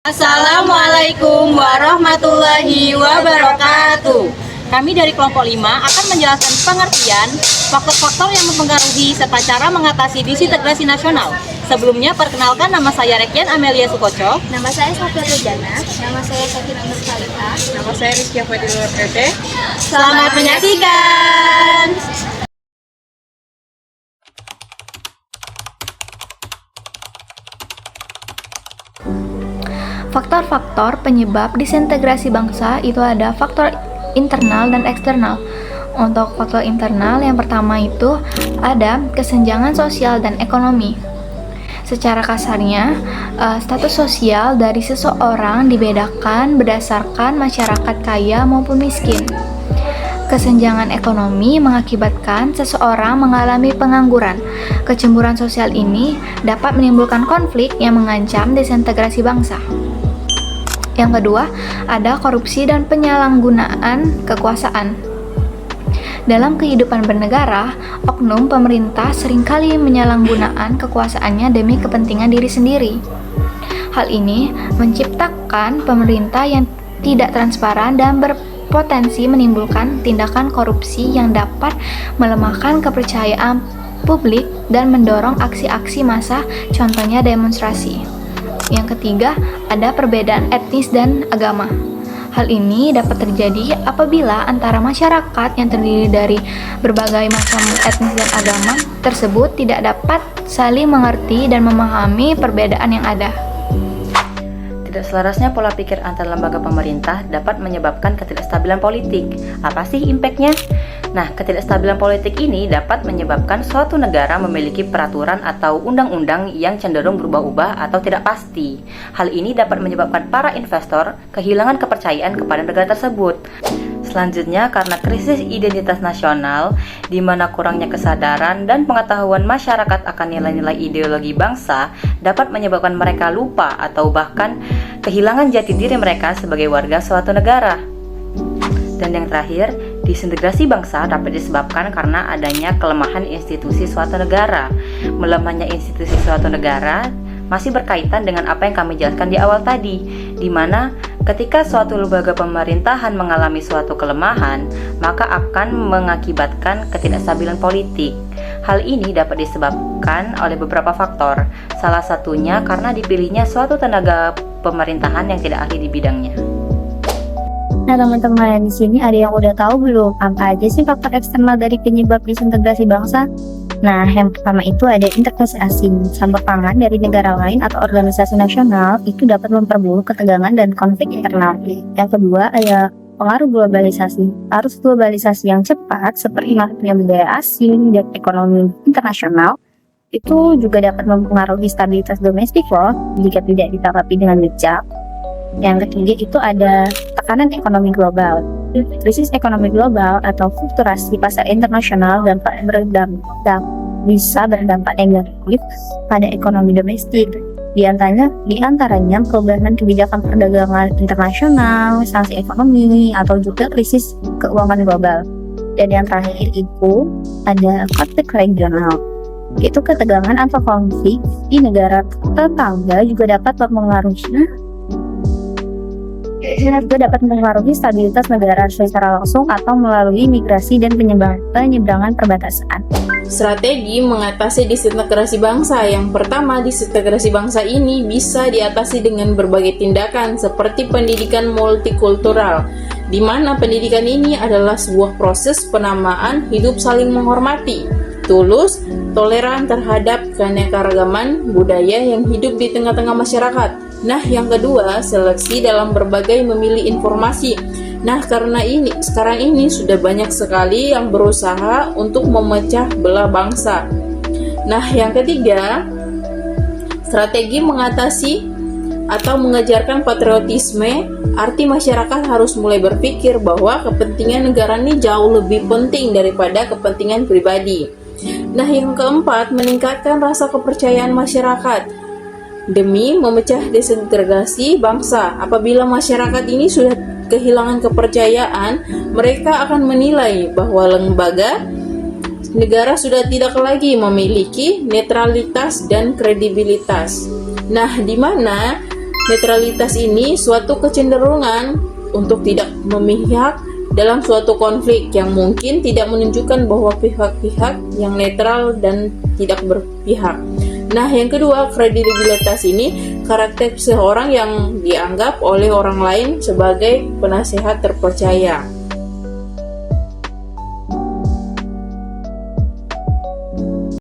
Assalamualaikum warahmatullahi wabarakatuh. Kami dari kelompok 5 akan menjelaskan pengertian, faktor-faktor yang mempengaruhi serta cara mengatasi disintegrasi nasional. Sebelumnya, perkenalkan, nama saya Rekian Amelia Sukoco. Nama saya Sofia Rejana. Nama saya Sakina Nur Salika. Nama saya Rizky Fadilur PT. Selamat menyaksikan. Faktor-faktor penyebab disintegrasi bangsa itu ada faktor internal dan eksternal. Untuk faktor internal yang pertama itu ada kesenjangan sosial dan ekonomi. Secara kasarnya, status sosial dari seseorang dibedakan berdasarkan masyarakat kaya maupun miskin. Kesenjangan ekonomi mengakibatkan seseorang mengalami pengangguran. Kecemburuan sosial ini dapat menimbulkan konflik yang mengancam disintegrasi bangsa. Yang kedua, ada korupsi dan penyalahgunaan kekuasaan. Dalam kehidupan bernegara, oknum pemerintah seringkali menyalahgunakan kekuasaannya demi kepentingan diri sendiri. Hal ini menciptakan pemerintah yang tidak transparan dan berpotensi menimbulkan tindakan korupsi yang dapat melemahkan kepercayaan publik dan mendorong aksi-aksi massa, contohnya demonstrasi. Yang ketiga, ada perbedaan etnis dan agama. Hal ini dapat terjadi apabila antara masyarakat yang terdiri dari berbagai macam etnis dan agama tersebut tidak dapat saling mengerti dan memahami perbedaan yang ada. Tidak selarasnya pola pikir antar lembaga pemerintah dapat menyebabkan ketidakstabilan politik. Apa sih impact-nya? Nah, ketidakstabilan politik ini dapat menyebabkan suatu negara memiliki peraturan atau undang-undang yang cenderung berubah-ubah atau tidak pasti. Hal ini dapat menyebabkan para investor kehilangan kepercayaan kepada negara tersebut. Selanjutnya, karena krisis identitas nasional, di mana kurangnya kesadaran dan pengetahuan masyarakat akan nilai-nilai ideologi bangsa dapat menyebabkan mereka lupa atau bahkan kehilangan jati diri mereka sebagai warga suatu negara. Dan yang terakhir, disintegrasi bangsa dapat disebabkan karena adanya kelemahan institusi suatu negara. Melemahnya institusi suatu negara masih berkaitan dengan apa yang kami jelaskan di awal tadi, di mana ketika suatu lembaga pemerintahan mengalami suatu kelemahan, maka akan mengakibatkan ketidakstabilan politik. Hal ini dapat disebabkan oleh beberapa faktor, salah satunya karena dipilihnya suatu tenaga pemerintahan yang tidak ahli di bidangnya. Nah teman-teman, di sini ada yang udah tahu belum apa aja sih faktor eksternal dari penyebab disintegrasi bangsa? Nah, yang pertama itu ada intervensi asing. Sumber pangan dari negara lain atau organisasi nasional itu dapat memperburuk ketegangan dan konflik internal. Yang kedua ada pengaruh globalisasi. Arus globalisasi yang cepat seperti masuknya budaya asing dan ekonomi internasional itu juga dapat mempengaruhi stabilitas domestik loh jika tidak ditanggapi dengan bijak. Yang ketiga itu ada tekanan ekonomi global. Krisis ekonomi global atau fluktuasi pasar internasional bisa berdampak negatif pada ekonomi domestik. Di antaranya perubahan kebijakan perdagangan internasional, sanksi ekonomi, atau juga krisis keuangan global. Dan yang terakhir itu ada konflik regional. Itu ketegangan atau konflik di negara tetangga juga dapat mempengaruhi stabilitas negara secara langsung atau melalui migrasi dan penyeberangan perbatasan. Strategi mengatasi disintegrasi bangsa. Yang pertama, disintegrasi bangsa ini bisa diatasi dengan berbagai tindakan seperti pendidikan multikultural, di mana pendidikan ini adalah sebuah proses penamaan hidup saling menghormati, tulus, toleran terhadap keanekaragaman budaya yang hidup di tengah-tengah masyarakat. Nah, yang kedua, seleksi dalam berbagai memilih informasi. Nah, karena sekarang ini sudah banyak sekali yang berusaha untuk memecah belah bangsa. Nah, yang ketiga, strategi mengatasi atau mengajarkan patriotisme. Arti masyarakat harus mulai berpikir bahwa kepentingan negara ini jauh lebih penting daripada kepentingan pribadi. Nah, yang keempat, meningkatkan rasa kepercayaan masyarakat demi memecah disintegrasi bangsa. Apabila masyarakat ini sudah kehilangan kepercayaan, mereka akan menilai bahwa lembaga negara sudah tidak lagi memiliki netralitas dan kredibilitas. Nah, di mana Netralitas ini suatu kecenderungan untuk tidak memihak dalam suatu konflik yang mungkin tidak menunjukkan bahwa pihak-pihak yang netral dan tidak berpihak. Nah, yang kedua, kredibilitas ini karakter seseorang yang dianggap oleh orang lain sebagai penasehat terpercaya.